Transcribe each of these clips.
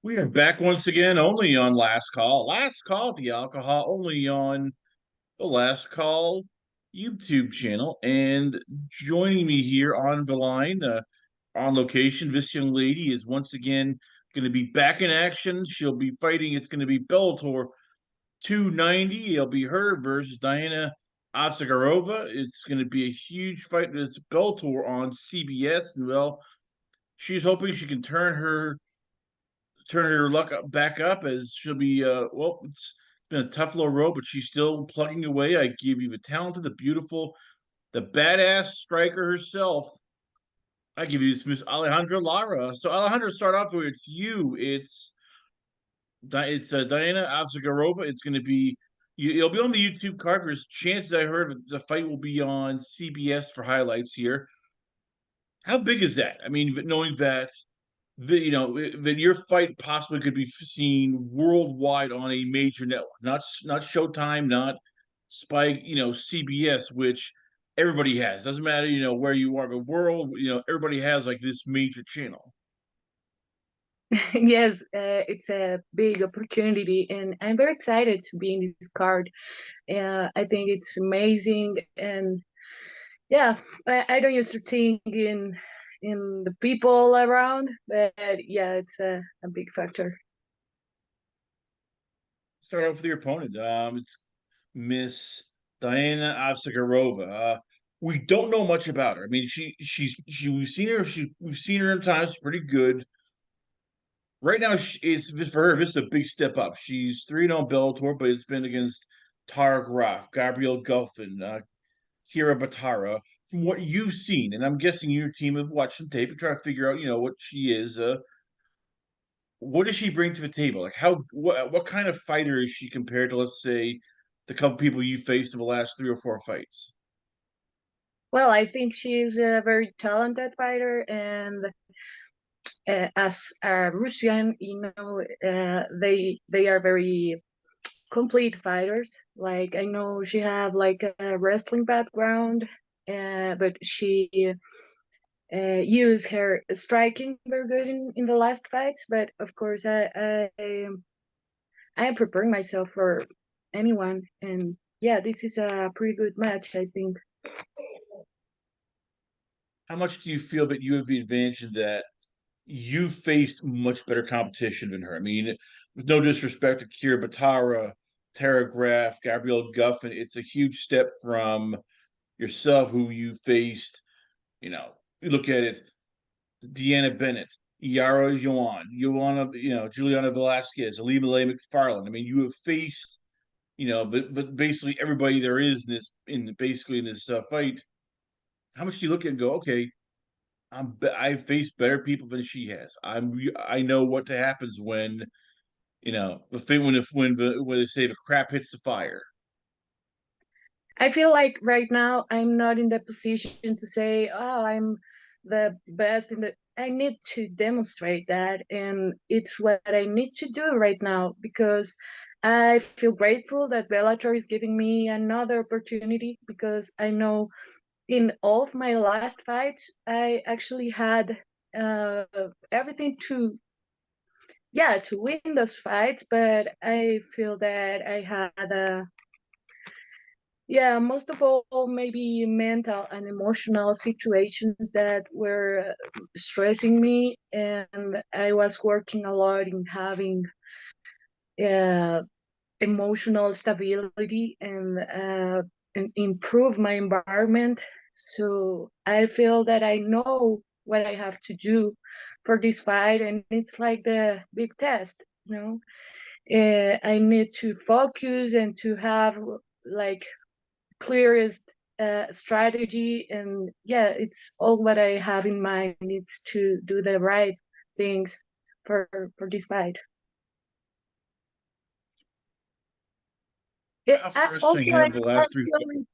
We are back once again, only on Last Call. Last Call the Alcohol, only on the Last Call YouTube channel. And joining me here on the line, on location, this young lady is once again going to be back in action. She'll be fighting. It's going to be Bellator 290. It'll be her versus Diana Avsagarova. It's going to be a huge fight. It's Bellator on CBS. And well, she's hoping she can turn her luck back up as she'll be it's been a tough little road, but she's still plugging away. I give you the talented, the beautiful, the badass striker herself. I give you this Miss Alejandra Lara. So Alejandra, start off with it's you. It's Diana Avzagarova. It's going to be it'll be on the YouTube card. There's chances I heard the fight will be on CBS for highlights here. How big is that? I mean, knowing that that your fight possibly could be seen worldwide on a major network, not Showtime, not Spike, CBS, which everybody has. Doesn't matter, where you are in the world. Everybody has like this major channel. Yes, it's a big opportunity, and I'm very excited to be in this card. I think it's amazing, and yeah, I don't used to think in the people around, but yeah, it's a big factor. Start off with your opponent. It's Miss Diana Avsagarova. We don't know much about her. I mean, she we've seen her. We've seen her in times. Pretty good. Right now, it's for her. This is a big step up. She's 3-0 Bellator, but it's been against Tara Graf, Gabrielle Gelfin, Kira Batara. From what you've seen, and I'm guessing your team have watched some tape and try to figure out, what she is. What does she bring to the table? Like, what kind of fighter is she compared to, let's say, the couple people you faced in the last three or four fights? Well, I think she is a very talented fighter, and as a Russian, they are very complete fighters. Like I know she have like a wrestling background, but she use her striking very good in the last fights. But of course, I am preparing myself for anyone, and yeah, this is a pretty good match, I think. How much do you feel that you have the advantage in that you faced much better competition than her? I mean, with no disrespect to Kira Batara, Tara Graf, Gabrielle Guffin, it's a huge step from yourself who you faced. You look at it, Deanna Bennett, Yara Yuan, Juliana Velasquez, Ilima Lei Mcfarline. I mean, you have faced, basically everybody there is in this fight. How much do you look at and go, okay, I've faced better people than she has. I know what happens when the thing when they say the crap hits the fire. I feel like right now I'm not in the position to say, oh, I'm the best in the. I need to demonstrate that, and it's what I need to do right now because I feel grateful that Bellator is giving me another opportunity because I know in all of my last fights I actually had uh, everything to to win those fights, but I feel that I had a most of all, maybe mental and emotional situations that were stressing me, and I was working a lot in having uh, emotional stability and improve my environment. So I feel that I know what I have to do for this fight, and it's like the big test, you know. I need to focus and to have like clearest strategy, and yeah, it's all what I have in mind. It's to do the right things for this fight. How frustrating Also, have the I'm last three? feeling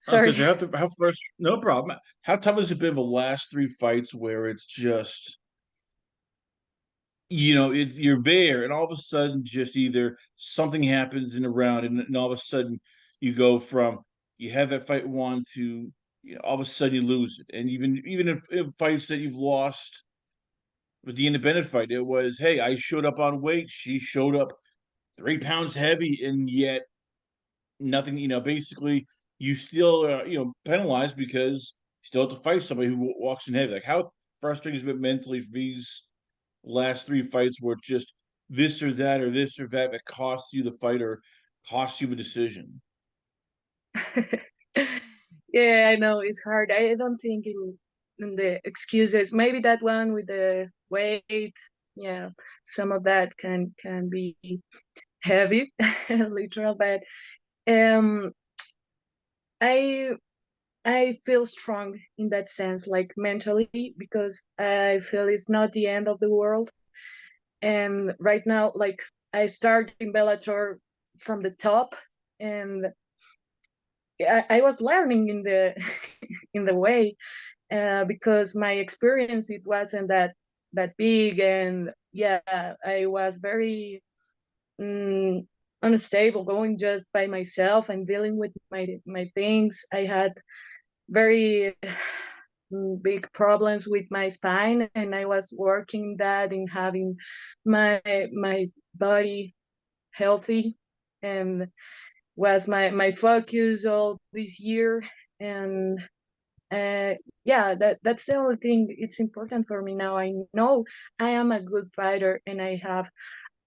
I was gonna sorry. say how first no problem. How tough has it been the last three fights where it's just you're there and all of a sudden just either something happens in a round and all of a sudden you go from you have that fight won to all of a sudden you lose it, and even if fights that you've lost But the independent fight, it was, hey, I showed up on weight. She showed up 3 pounds heavy, and yet nothing. Basically, you still penalized because you still have to fight somebody who walks in heavy. Like, how frustrating has it been mentally for these last 3 fights where it's just this or that or this or that that costs you the fight or costs you a decision? Yeah, I know it's hard. I don't think in the excuses. Maybe that one with the weight, yeah, some of that can be heavy, literal. But um, I I feel strong in that sense, like mentally, because I feel it's not the end of the world. And right now, like I started in Bellator from the top, and I was learning in the in the way, because my experience it wasn't that big, and yeah, I was very um, unstable going just by myself and dealing with my things. I had very big problems with my spine, and I was working that in having my body healthy, and was my focus all this year. And uh, yeah, that's the only thing it's important for me now. I know I am a good fighter, and I have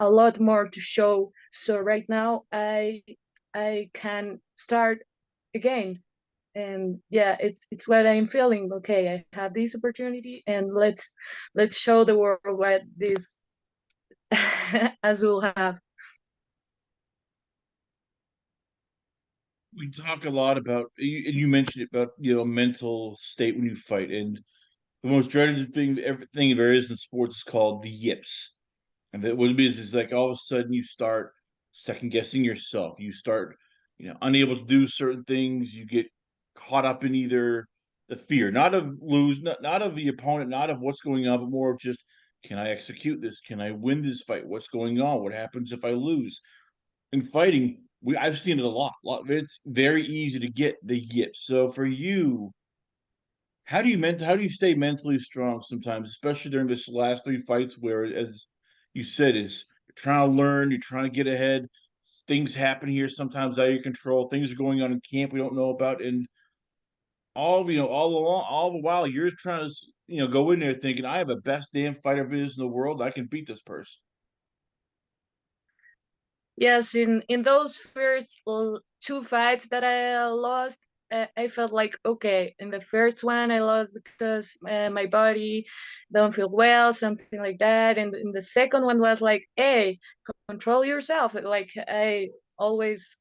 a lot more to show. So right now I can start again. And yeah, it's what I'm feeling. Okay, I have this opportunity, and let's show the world what this Azul have. We talk a lot about, and you mentioned it about mental state when you fight, and the most dreaded thing, everything there is in sports is called the yips. And that what it is like all of a sudden you start second guessing yourself. You start, unable to do certain things. You get caught up in either the fear, not of lose, not of the opponent, not of what's going on, but more of just, can I execute this? Can I win this fight? What's going on? What happens if I lose? In fighting, I've seen it a lot. It's very easy to get the yips. So for you, how do you stay mentally strong sometimes, especially during this last 3 fights where, as you said, is you're trying to learn, you're trying to get ahead, things happen here sometimes out of your control, things are going on in camp we don't know about, and all the while you're trying to go in there thinking, I have the best damn fighter is in the world, I can beat this person. Yes, in those first two fights that I lost, I felt like, okay, in the first one I lost because my body don't feel well, something like that. And in the second one was like, hey, control yourself. Like I always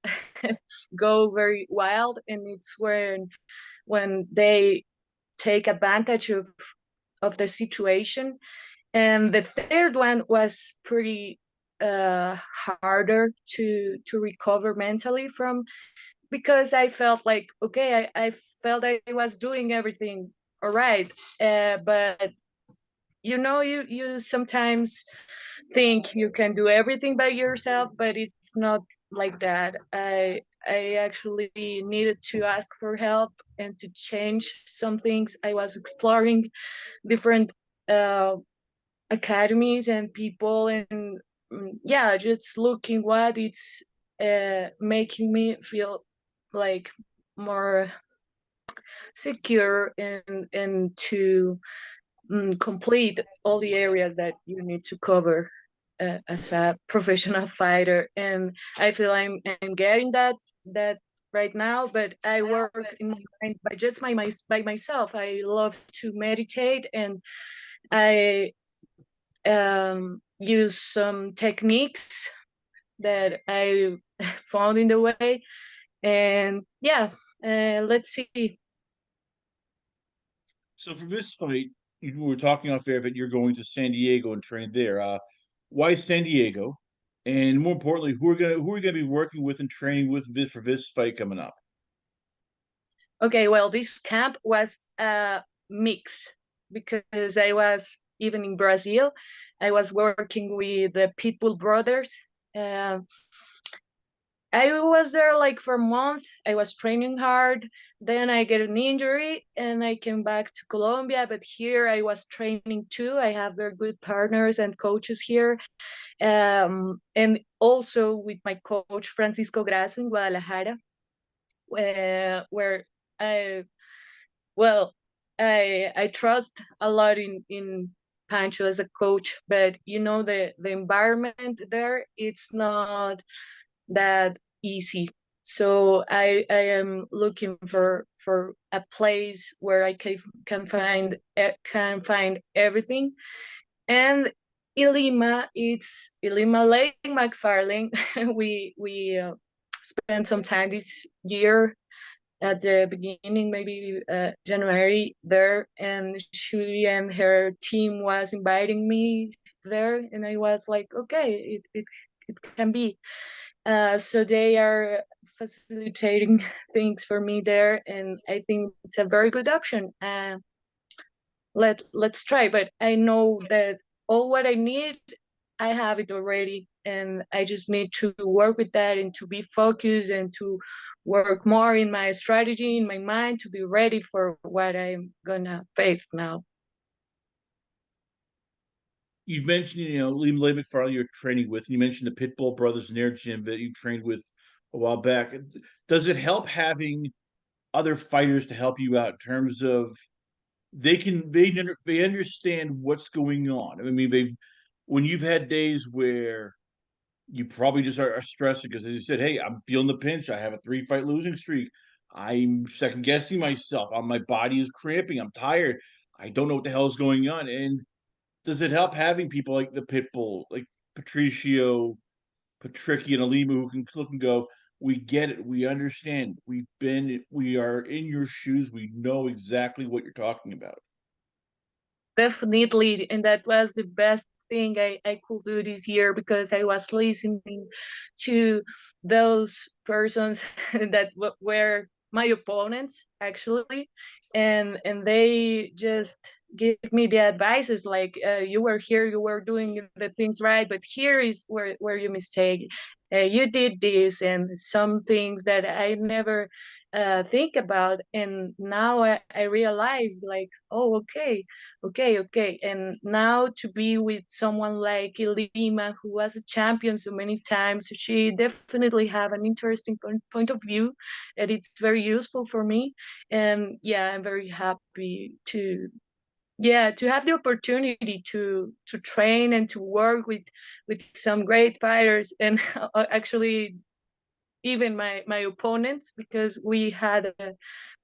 go very wild, and it's when they take advantage of the situation. And the third one was pretty harder to recover mentally from, because I felt like, okay, I felt I was doing everything all right, but you sometimes think you can do everything by yourself, but it's not like that. I actually needed to ask for help and to change some things. I was exploring different uh, academies and people, and yeah, just looking what it's making me feel like more secure, and to complete all the areas that you need to cover as a professional fighter. And I feel I'm getting that right now, but I work in my mind by just by myself. I love to meditate, and I use some techniques that I found in the way. And yeah, let's see. So for this fight, you were talking off air that you're going to San Diego and train there. Why San Diego? And more importantly, who are you gonna be working with and training with this for this fight coming up? Okay, well, this camp was a mix, because I was even in Brazil. I was working with the Pitbull Brothers. Uh, I was there like for a month. I was training hard. Then I get an injury and I came back to Colombia. But here I was training too. I have very good partners and coaches here. And also with my coach Francisco Grasso in Guadalajara, where I well I trust a lot in Pancho as a coach, but you know the environment there, it's not that easy. So I am looking for a place where I can find everything. And Ilima, it's Ilima Lei Mcfarline. We spent some time this year at the beginning, maybe January there, and she and her team was inviting me there, and I was like, okay, it can be. So they are facilitating things for me there, and I think it's a very good option. Let's try. But I know that all what I need, I have it already, and I just need to work with that and to be focused and to work more in my strategy in my mind to be ready for what I'm gonna face now. You've mentioned, Ilima Lei Mcfarline you're training with, and you mentioned the Pitbull Brothers in their gym that you trained with a while back. Does it help having other fighters to help you out in terms of they understand what's going on? I mean, they when you've had days where you probably just are stressing because, as you said, hey, I'm feeling the pinch. I have a 3 fight losing streak. I'm second guessing myself. My body is cramping. I'm tired. I don't know what the hell is going on. And does it help having people like the Pitbull, like Patricio, Patricky, and Alima who can look and go, we get it. We understand. We are in your shoes. We know exactly what you're talking about. Definitely, and that was the best thing I could do this year because I was listening to those persons that were my opponents actually, and they just give me the advices like, you were here, you were doing the things right, but here is where you mistake. You did this and some things that I never think about, and now I realize like, oh, okay. And now to be with someone like Ilima, who was a champion so many times, she definitely have an interesting point of view, and it's very useful for me. And yeah, I'm very happy to have the opportunity to train and to work with some great fighters, and actually even my opponents, because we had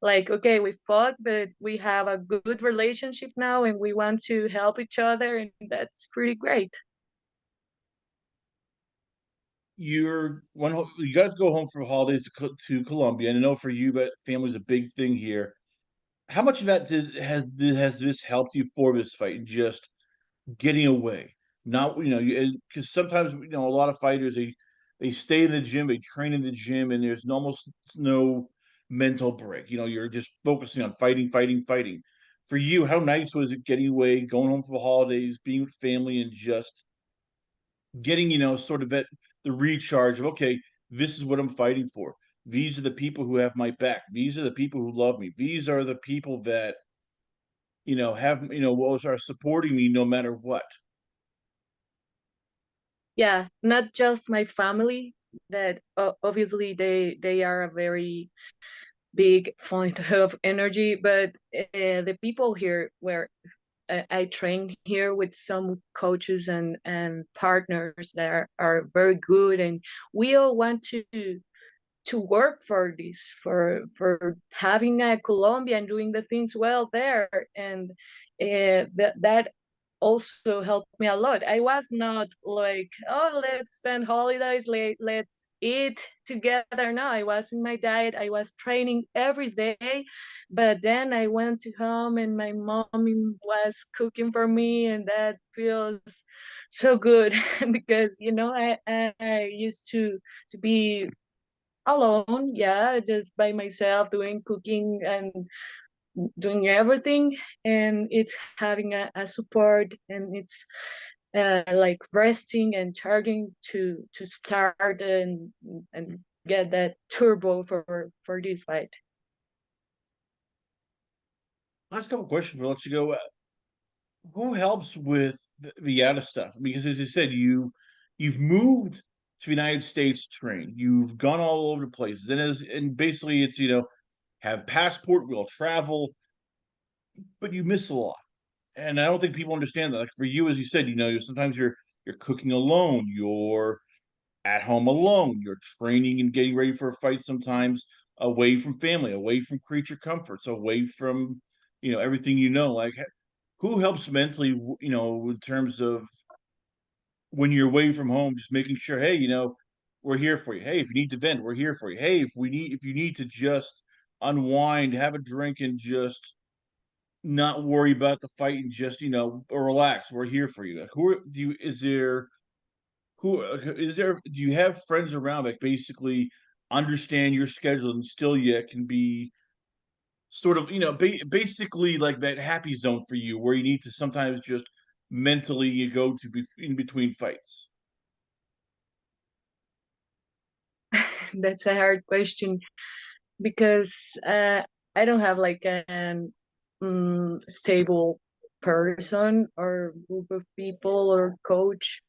like, okay, we fought, but we have a good relationship now and we want to help each other, and that's pretty great. You got to go home for holidays to Colombia, and I know for you that family's a big thing here. How much of that has this helped you for this fight? Just getting away, not because sometimes a lot of fighters they stay in the gym, they train in the gym, and there's almost no mental break. You're just focusing on fighting, fighting, fighting. For you, how nice was it getting away, going home for the holidays, being with family, and just getting sort of the recharge of, okay, this is what I'm fighting for. These are the people who have my back. These are the people who love me. These are the people that have are supporting me no matter what. Yeah, not just my family, that obviously they are a very big point of energy, but the people here where I train here with some coaches and partners that are very good, and we all want to work for this, for having a Colombia and doing the things well there, and that also helped me a lot. I was not like, oh, let's spend holidays, let's eat together. No, I was in my diet, I was training every day, but then I went to home and my mom was cooking for me, and that feels so good because I used to be alone, yeah, just by myself doing cooking and doing everything, and it's having a support, and it's like resting and charging to start and get that turbo for this fight. Last couple questions before I let you go. Who helps with the other stuff? Because as you said, you've moved to the United States to train. You've gone all over the places, and basically it's have passport, will travel, but you miss a lot. And I don't think people understand that. Like for you, as you said, sometimes you're cooking alone, you're at home alone, you're training and getting ready for a fight sometimes away from family, away from creature comforts, away from everything like who helps mentally in terms of when you're away from home, just making sure, hey, we're here for you. Hey, if you need to vent, we're here for you. Hey, if you need to just unwind, have a drink, and just not worry about the fight and just relax, we're here for you. Like, do you have friends around that basically understand your schedule and still yet can be sort of basically like that happy zone for you where you need to sometimes just mentally you go to be in between fights? That's a hard question because I don't have like an stable person or group of people or coach.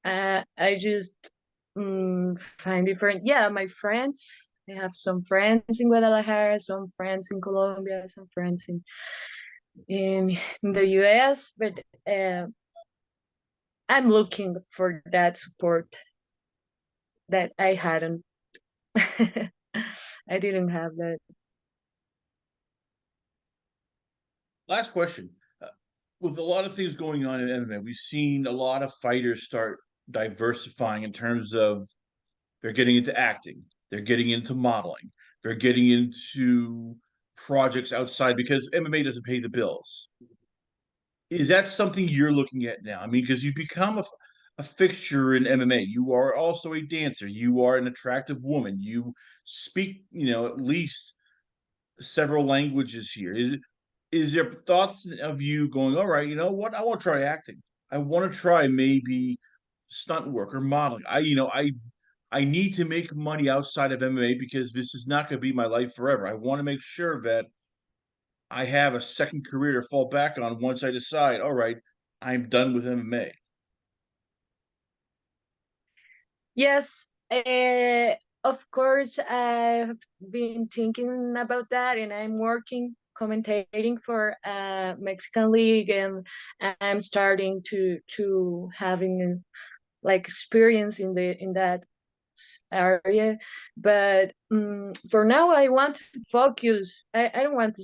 I just find different. Yeah, my friends. I have some friends in Guadalajara, some friends in Colombia, some friends in the US, but uh, I'm looking for that support that I hadn't. I didn't have that. Last question. With a lot of things going on in MMA, we've seen a lot of fighters start diversifying in terms of they're getting into acting, they're getting into modeling, they're getting into projects outside because MMA doesn't pay the bills. Is that something you're looking at now? I mean, because you've become a fixture in MMA. You are also a dancer. You are an attractive woman. You speak, at least several languages here. Is there thoughts of you going, all right, you know what? I want to try acting. I want to try maybe stunt work or modeling. I need to make money outside of MMA because this is not going to be my life forever. I want to make sure that I have a second career to fall back on once I decide, all right, I'm done with MMA. Yes, of course, I've been thinking about that, and I'm working commentating for a Mexican league, and I'm starting to having like experience in that area. But for now, I want to focus. I don't want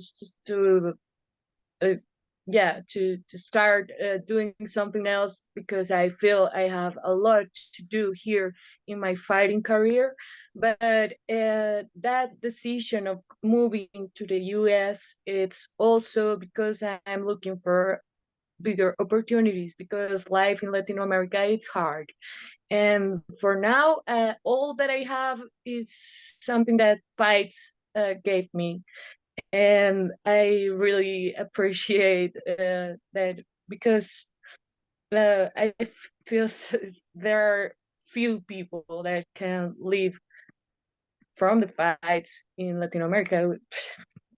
to uh, yeah to start doing something else because I feel I have a lot to do here in my fighting career. But that decision of moving to the US, it's also because I'm looking for bigger opportunities because life in Latin America it's hard. And for now, all that I have is something that fights gave me, and I really appreciate that because I feel there are few people that can live from the fights in Latin America.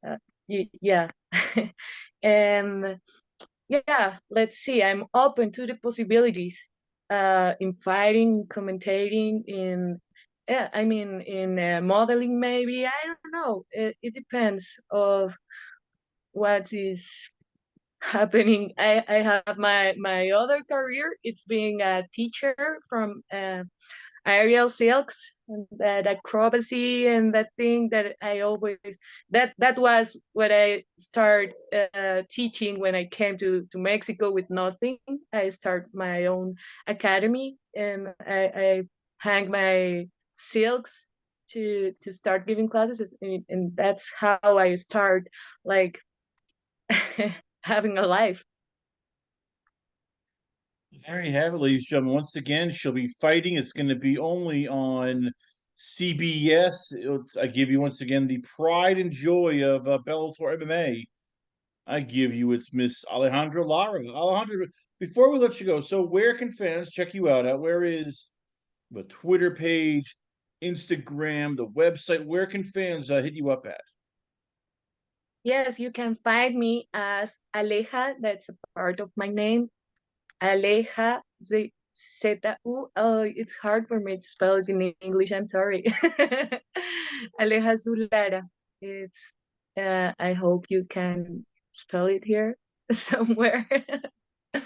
Uh, yeah, and yeah, let's see. I'm open to the possibilities in fighting, commentating, in yeah, I mean in modeling. Maybe I don't know. It depends of what is happening. I have my other career. It's being a teacher from aerial silks and that acrobacy and that thing that I always that was what I started teaching when I came to Mexico with nothing. I start my own academy and I hang my silks to start giving classes, and that's how I start like having a life. There you have it, ladies and gentlemen. Once again, she'll be fighting. It's going to be only on CBS. I give you once again the pride and joy of Bellator MMA. I give you it's Miss Alejandra Lara. Alejandra, before we let you go, so where can fans check you out at? Where is the Twitter page, Instagram, the website. Where can fans hit you up at? Yes, you can find me as Aleja. That's a part of my name. Aleja ZU. Oh, it's hard for me to spell it in English. I'm sorry. Aleja Zulara. It's. I hope you can spell it here somewhere. But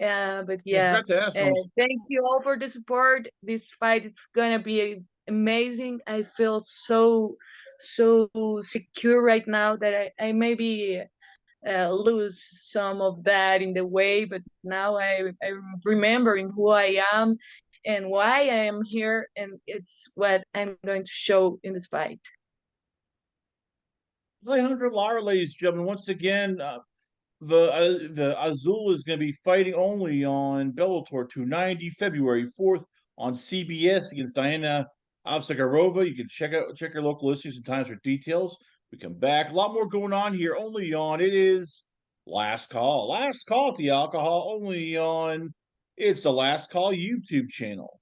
I yeah, forgot to ask almost. thank you all for the support. This fight is gonna be amazing. I feel so secure right now that I maybe lose some of that in the way, but now I'm remembering who I am and why I am here, and it's what I'm going to show in this fight. Alejandra Lara, ladies and gentlemen, once again, the Azul is going to be fighting only on Bellator 290, February 4th on CBS against Diana Avsagarova. You can check your local listings and times for details. We come back. A lot more going on here. Only on it is Last Call. Last Call at the Alcohol. Only on it's the Last Call YouTube channel.